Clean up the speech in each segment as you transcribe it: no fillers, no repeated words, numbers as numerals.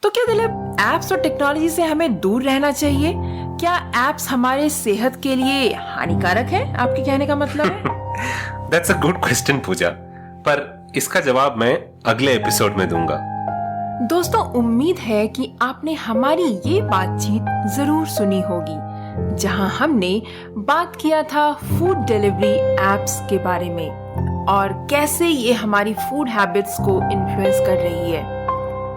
तो क्या दिलीप, एप्स और टेक्नोलॉजी से हमें दूर रहना चाहिए? क्या एप्स हमारे सेहत के लिए हानिकारक है? आपके कहने का मतलब है? That's a good question, पूजा। पर इसका जवाब मैं अगले एपिसोड में दूंगा। दोस्तों, उम्मीद है कि आपने हमारी ये बातचीत जरूर सुनी होगी, जहां हमने बात किया था फूड डिलीवरी एप्स के बारे में और कैसे ये हमारी फूड हैबिट्स को इन्फ्लुएंस कर रही है।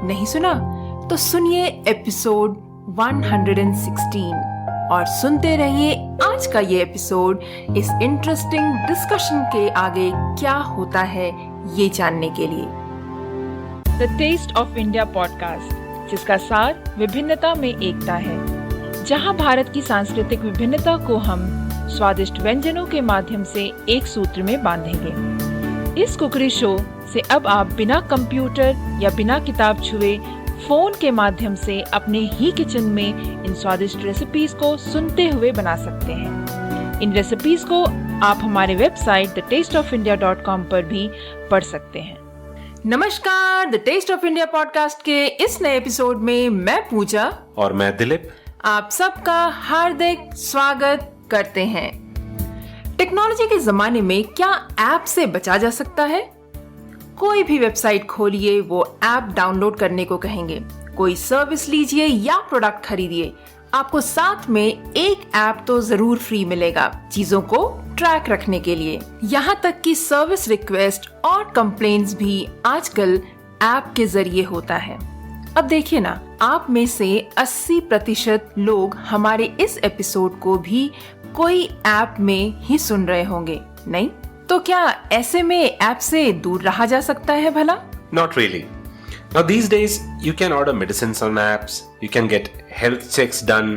नहीं सुना? तो सुनिए एपिसोड 116 और सुनते रहिए आज का ये एपिसोड इस इंटरेस्टिंग डिस्कशन के आगे क्या होता है ये जानने के लिए। The taste of India podcast, जिसका सार विभिन्नता में एकता है, जहां भारत की सांस्कृतिक विभिन्नता को हम स्वादिष्ट व्यंजनों के माध्यम से एक सूत्र में बांधेंगे। इस कुकरी शो से अब आप बिना कंप्यूटर या बिना किताब छुए फोन के माध्यम से अपने ही किचन में इन स्वादिष्ट रेसिपीज को सुनते हुए बना सकते हैं। इन रेसिपीज को आप हमारे वेबसाइट thetasteofindia.com पर भी पढ़ सकते हैं। नमस्कार, the taste of India podcast के इस नए एपिसोड में मैं पूजा और मैं दिलीप आप सबका हार्दिक स्वागत करते हैं। टेक्नोलॉजी के जमाने में क्या ऐप से बचा जा सकता है? कोई भी वेबसाइट खोलिए, वो ऐप डाउनलोड करने को कहेंगे। कोई सर्विस लीजिए या प्रोडक्ट खरीदिए, आपको साथ में एक ऐप तो जरूर फ्री मिलेगा चीजों को ट्रैक रखने के लिए। यहाँ तक कि सर्विस रिक्वेस्ट और कंप्लेंट्स भी आजकल ऐप के जरिए होता है। अब देखिए ना, आप में से 80% लोग हमारे इस एपिसोड को भी कोई ऐप में ही सुन रहे होंगे, नहीं? तो क्या ऐसे में ऐप से दूर रहा जा सकता है भला? Not really. Now these days you can order medicines on apps, you can get health checks done,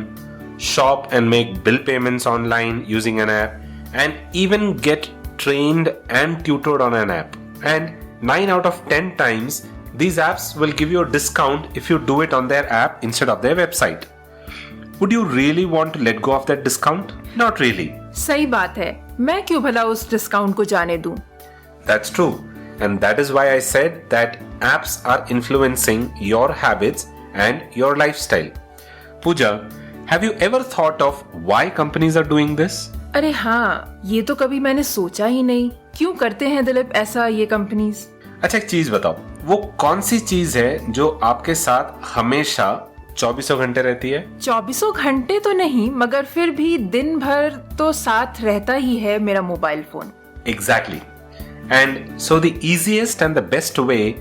shop and make bill payments online using an app, and even get trained and tutored on an app. And 9 out of 10 times these apps will give you a discount if you do it on their app instead of their website. Would you really want to let go of that discount? Not really. सही बात है, मैं क्यों भला उस discount को जाने दूं? That's true. And that is why I said that apps are influencing your habits and your lifestyle. Pooja, have you ever thought of why companies are doing this? अरे हाँ, ये तो कभी मैंने सोचा ही नहीं। क्यों करते हैं दिलीप ऐसा ये कंपनीज? अच्छा, एक चीज बताओ, वो कौन सी चीज है जो आपके साथ हमेशा 24 घंटे रहती है? 24 घंटे तो नहीं, मगर फिर भी दिन भर तो साथ रहता ही है मेरा mobile phone. Exactly. And so the easiest and the best way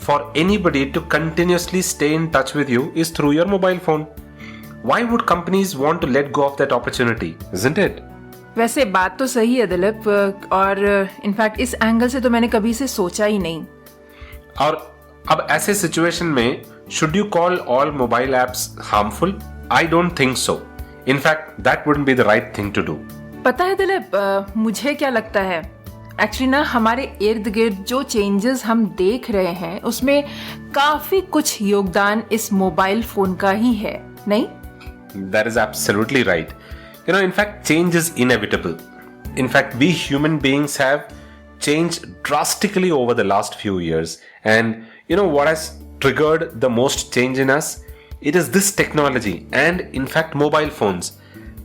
for anybody to continuously stay in touch with you is through your mobile phone. Why would companies want to let go of that opportunity, isn't it? वैसे बात तो सही है दिलीप, और in fact इस angle से तो मैंने कभी से सोचा ही नहीं। और अब ऐसे सिचुएशन में should you call all mobile apps harmful? I don't think so. In fact, that wouldn't be the right thing to do. पता है दिलीप, मुझे क्या लगता है, एक्चुअली ना हमारे इर्द गिर्द जो चेंजेस हम देख रहे हैं उसमें काफी कुछ योगदान इस मोबाइल फोन का ही है, नहीं? That is absolutely right. You know, in fact, change is inevitable. In fact, we human beings have changed drastically over the last few years. And you know what has triggered the most change in us? It is this technology and in fact mobile phones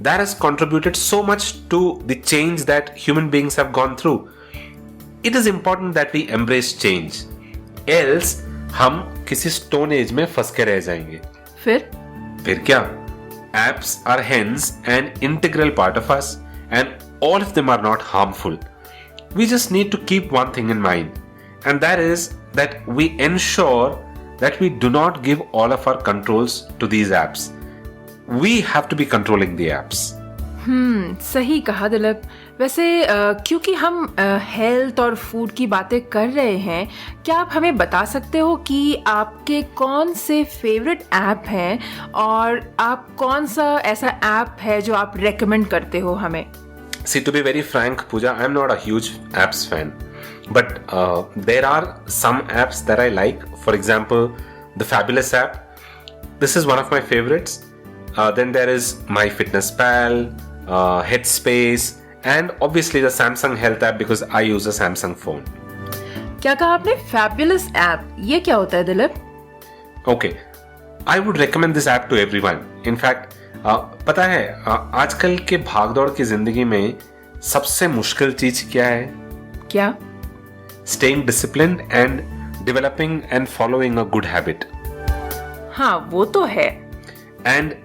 that has contributed so much to the change that human beings have gone through. It is important that we embrace change. Else हम किसी stone age में फंस के रह जाएंगे। फिर क्या? Apps are hence an integral part of us and all of them are not harmful. We just need to keep one thing in mind, and that is that we ensure that we do not give all of our controls to these apps. We have to be controlling the apps. सही कहा दिलीप। वैसे क्योंकि हम health और food की बातें कर रहे हैं, क्या आप हमें बता सकते हो कि आपके कौन से फेवरेट ऐप हैं और आप कौन सा ऐसा ऐप है जो आप रेकमेंड करते हो हमें? See, to be very frank, Pooja, I'm not a huge apps fan. But there are some apps that I like. For example, the Fabulous app. This is one of my favorites. Then there is MyFitnessPal, Headspace, and obviously the Samsung Health app because I use a Samsung phone. क्या कहा आपने? Fabulous app? ये क्या होता है Dilip? Okay. I would recommend this app to everyone. In fact, पता है आजकल के भागदौड़ की जिंदगी में सबसे मुश्किल चीज क्या है? क्या? Staying disciplined and developing and following a good habit. हाँ, वो तो है. And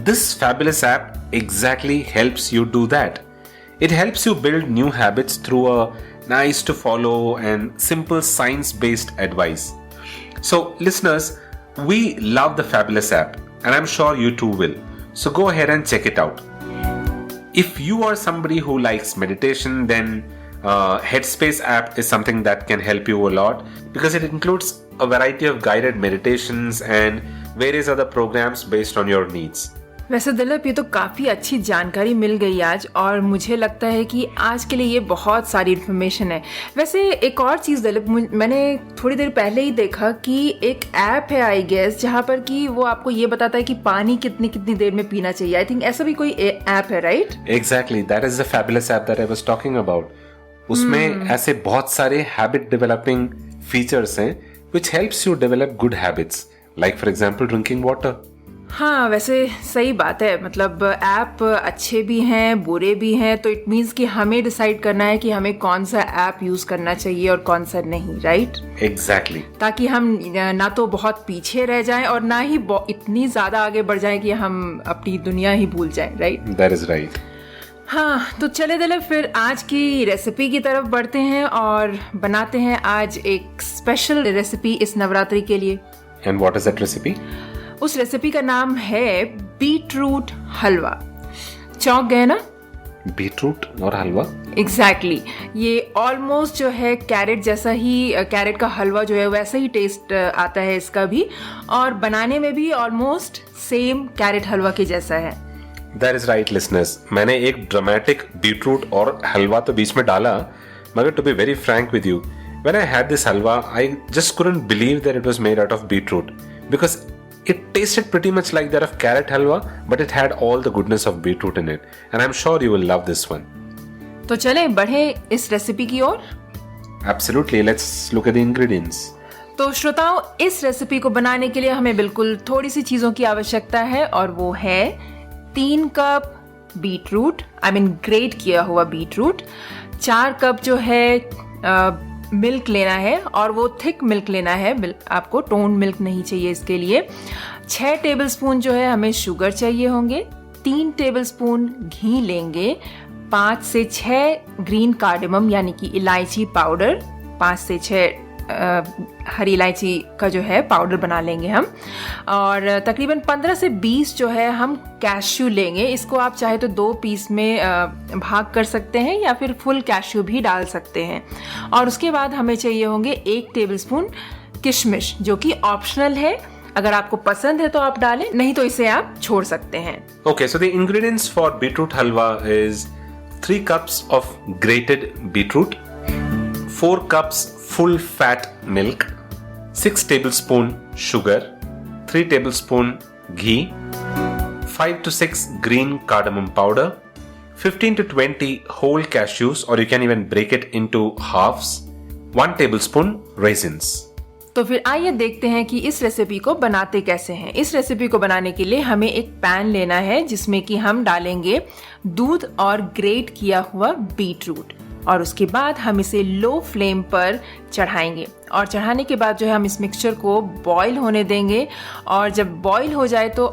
this fabulous app exactly helps you do that. It helps you build new habits through a nice to follow and simple science-based advice. So listeners, we love the fabulous app and I'm sure you too will. So go ahead and check it out. If you are somebody who likes meditation, then Headspace app is something that can help you a lot because it includes a variety of guided meditations and various other programs based on your needs. वैसे दिलीप, ये तो काफ़ी अच्छी जानकारी मिल गई आज, और मुझे लगता है कि आज के लिए ये बहुत सारी इन्फॉर्मेशन है. वैसे एक और चीज़ दिलीप, मैंने थोड़ी देर पहले ही देखा कि एक ऐप है आई गेस, जहाँ पर कि वो आपको ये बताता है कि पानी कितनी कितनी देर में पीना चाहिए. आई थिंक ऐसा भी कोई ऐप है, right? Exactly, that is the fabulous app that I was talking about. उसमें ऐसे बहुत सारे हैबिट डेवलपिंग फीचर्स हैं which helps you develop good habits, like for example drinking water. हाँ, वैसे सही बात है. मतलब ऐप अच्छे भी हैं, बुरे भी हैं, तो इट मीन्स कि हमें डिसाइड करना है कि हमें कौन सा ऐप यूज करना चाहिए और कौन सा नहीं, राइट? एग्जैक्टली. ताकि हम ना तो बहुत पीछे रह जाएं और ना ही इतनी ज्यादा आगे बढ़ जाएं कि हम अपनी दुनिया ही भूल जाएं, राइट? That is right. हाँ, तो चले दिलीप, फिर आज की रेसिपी की तरफ बढ़ते हैं और बनाते हैं आज एक स्पेशल रेसिपी इस नवरात्रि के लिए. And what is that recipe? उस रेसिपी का नाम है बीटरूट हलवा. चौंक गए ना? बीटरूट और हलवा? एग्जैक्टली. ये ऑलमोस्ट जो है कैरेट जैसा ही, कैरेट का हलवा जो है वैसा ही टेस्ट आता है इसका भी, और बनाने में भी ऑलमोस्ट सेम कैरेट हलवा के जैसा है. That is right, listeners. मैंने एक ड्रामेटिक बीटरूट और हलवा तो बीच में डाला, मगर to be very frank with you, when I had this halwa, I just couldn't believe that it was made out of beetroot because it tasted pretty much like that of carrot halwa, but it had all the goodness of beetroot in it. And I'm sure you will love this one. तो चलें बढ़े इस recipe की ओर. Absolutely. Let's look at the ingredients. तो श्रोताओं, इस recipe को बनाने के लिए हमें बिल्कुल थोड़ी सी चीजों की आवश्यकता है, और वो है 3 cup beetroot, I mean great किया हुआ बीटरूट. 4 कप जो है मिल्क लेना है, और वो थिक मिल्क लेना है, आपको टोन मिल्क नहीं चाहिए इसके लिए. 6 टेबलस्पून जो है हमें शुगर चाहिए होंगे. 3 टेबलस्पून घी लेंगे. 5 से 6 ग्रीन कार्डेमम यानी कि इलायची पाउडर, 5 से 6 हरी इलायची का जो है पाउडर बना लेंगे हम. और तकरीबन 15 से 20 जो है हम कैश्यू लेंगे. इसको आप चाहे तो 2 पीस में भाग कर सकते हैं या फिर फुल कैश्यू भी डाल सकते हैं. और उसके बाद हमें चाहिए होंगे 1 टेबलस्पून किशमिश, जो कि ऑप्शनल है. अगर आपको पसंद है तो आप डालें, नहीं तो इसे आप छोड़ सकते हैं. Okay, so the ingredients for beetroot halwa is 3 cups of grated beetroot, 4 cups full fat milk, 6 tablespoon sugar, 3 tablespoon ghee, 5 to 6 green cardamom powder, 15 to 20 whole cashews, or you can even break it into halves, 1 tablespoon raisins. तो फिर आइए देखते हैं कि इस recipe को बनाते कैसे हैं. इस रेसिपी को बनाने के लिए हमें एक पैन लेना है जिसमें कि हम डालेंगे दूध और ग्रेट किया हुआ बीटरूट, और उसके बाद हम इसे लो फ्लेम पर चढ़ाएंगे. और चढ़ाने के बाद जो है हम इस मिक्सचर को बॉईल होने देंगे. और जब बॉईल हो जाए तो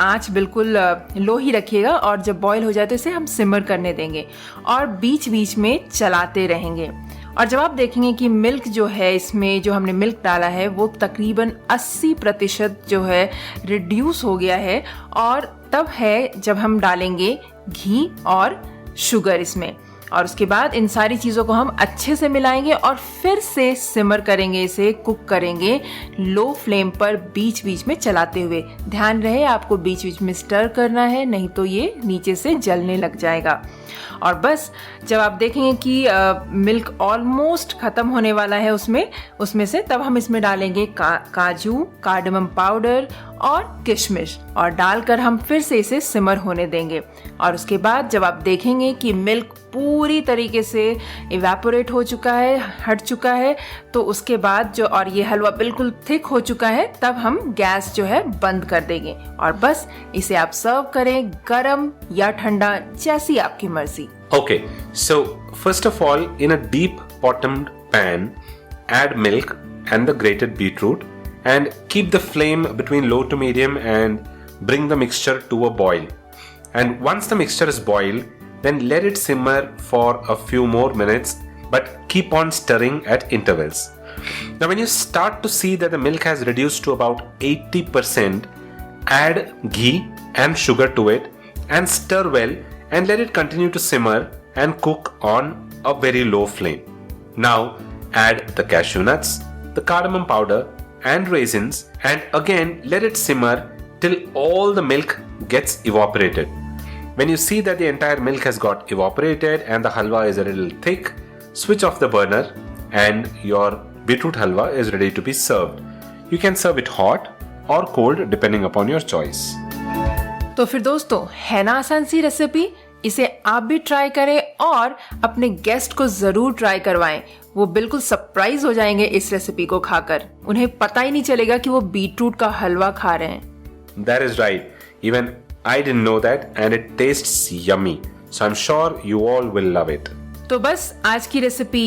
आंच बिल्कुल लो ही रखिएगा, और जब बॉईल हो जाए तो इसे हम सिमर करने देंगे और बीच बीच में चलाते रहेंगे. और जब आप देखेंगे कि मिल्क जो है, इसमें जो हमने मिल्क डाला है वो तकरीबन 80% जो है रिड्यूस हो गया है, और तब है जब हम डालेंगे घी और शुगर इसमें. और उसके बाद इन सारी चीज़ों को हम अच्छे से मिलाएंगे और फिर से सिमर करेंगे, इसे कुक करेंगे लो फ्लेम पर बीच बीच में चलाते हुए. ध्यान रहे आपको बीच बीच में स्टर करना है, नहीं तो ये नीचे से जलने लग जाएगा. और बस जब आप देखेंगे कि मिल्क ऑलमोस्ट ख़त्म होने वाला है उसमें से, तब हम इसमें डालेंगे काजू, कार्डेमम पाउडर और किशमिश, और डालकर हम फिर से इसे सिमर होने देंगे. और उसके बाद जब आप देखेंगे कि मिल्क पूरी तरीके से इवेपोरेट हो चुका है, हट चुका है, तो उसके बाद जो और ये हलवा बिल्कुल थिक हो चुका है, तब हम गैस जो है बंद कर देंगे और बस इसे आप सर्व करें गरम या ठंडा, जैसी आपकी मर्जी। Okay, so first of all, in a deep bottomed pan, add milk and the grated beetroot and keep the flame between low to medium and bring the mixture to a boil. And once the mixture is boiled, then let it simmer for a few more minutes, but keep on stirring at intervals. Now when you start to see that the milk has reduced to about 80%, add ghee and sugar to it and stir well and let it continue to simmer and cook on a very low flame. Now add the cashew nuts, the cardamom powder and raisins and again let it simmer till all the milk gets evaporated. When you see that the entire milk has got evaporated and the halwa is a little thick, switch off the burner and your beetroot halwa is ready to be served. You can serve it hot or cold depending upon your choice. तो फिर दोस्तों, है ना आसान सी recipe? इसे आप भी try करें और अपने गेस्ट को जरूर ट्राई करवाएं। वो बिल्कुल सरप्राइज हो जाएंगे इस रेसिपी को खाकर। उन्हें पता ही नहीं चलेगा कि वो बीटरूट का हलवा खा रहे हैं। That is right. Even I didn't know that and it tastes yummy. So I'm sure you all will love it. तो बस आज की रेसिपी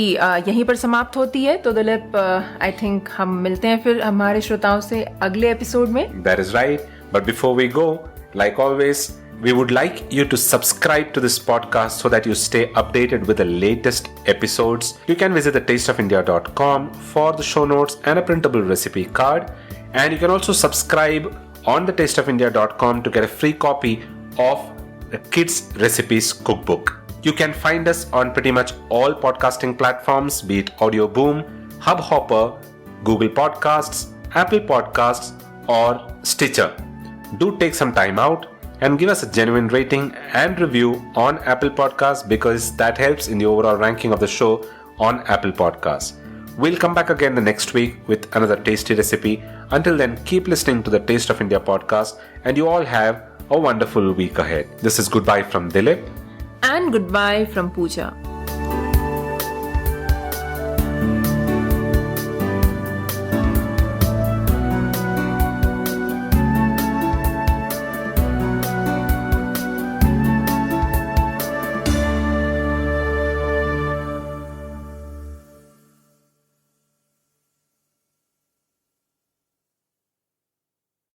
यहीं पर समाप्त होती है। तो दिलीप, आई थिंक हम मिलते हैं फिर हमारे श्रोताओं से अगले एपिसोड में। That is right. But before we go, like always, we would like you to subscribe to this podcast so that you stay updated with the latest episodes. You can visit thetasteofindia.com for the show notes and a printable recipe card. And you can also subscribe on thetasteofindia.com to get a free copy of the Kids Recipes Cookbook. You can find us on pretty much all podcasting platforms, be it Audio Boom, Hubhopper, Google Podcasts, Apple Podcasts, or Stitcher. Do take some time out and give us a genuine rating and review on Apple Podcasts because that helps in the overall ranking of the show on Apple Podcasts. We'll come back again the next week with another tasty recipe. Until then, keep listening to the Taste of India podcast and you all have a wonderful week ahead. This is goodbye from Dilip. And goodbye from Pooja.